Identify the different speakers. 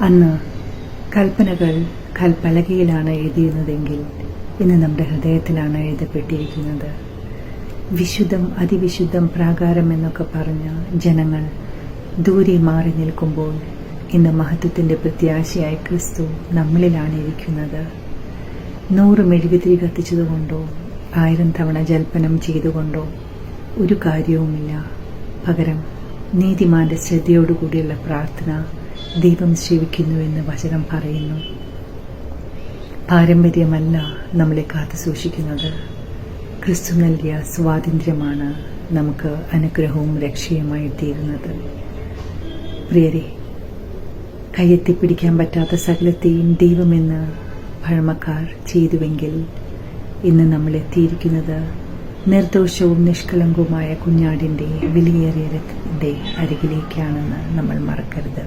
Speaker 1: അന്ന് കൽപ്പനകൾ കൽപ്പലകയിലാണ് എഴുതിയിരുന്നതെങ്കിൽ ഇന്ന് നമ്മുടെ ഹൃദയത്തിലാണ് എഴുതപ്പെട്ടിരിക്കുന്നത്. വിശുദ്ധം അതിവിശുദ്ധം പ്രാകാരം എന്നൊക്കെ പറഞ്ഞ ജനങ്ങൾ ദൂരെ മാറി നിൽക്കുമ്പോൾ ഇന്ന് മഹത്വത്തിൻ്റെ പ്രത്യാശയായ ക്രിസ്തു നമ്മളിലാണ് ഇരിക്കുന്നത്. 100 മെഴുകുതിരി കത്തിച്ചതുകൊണ്ടോ 1000 തവണ ജൽപ്പനം ചെയ്തുകൊണ്ടോ ഒരു കാര്യവുമില്ല. പകരം നീതിമാന്റെ ശ്രദ്ധയോടുകൂടിയുള്ള പ്രാർത്ഥന ദൈവം ശ്രവിക്കുന്നുവെന്ന് വചനം പറയുന്നു. പാരമ്പര്യമല്ല നമ്മളെ കാത്തു സൂക്ഷിക്കുന്നത്. ക്രിസ്തു നൽകിയ സ്വാതന്ത്ര്യമാണ് നമുക്ക് അനുഗ്രഹവും രക്ഷയുമായി തീരുന്നത്. പ്രിയരെ, കയ്യെത്തിപ്പിടിക്കാൻ പറ്റാത്ത സകലത്തെയും ദൈവമെന്ന് പഴമക്കാർ ചെയ്തുവെങ്കിൽ ഇന്ന് നമ്മൾ എത്തിയിരിക്കുന്നത് നിർദോഷവും നിഷ്കളങ്കവുമായ കുഞ്ഞാടിൻ്റെ വിലയേറിയ രക്തത്തിൻ്റെ അരികിലേക്കാണെന്ന് നമ്മൾ മറക്കരുത്.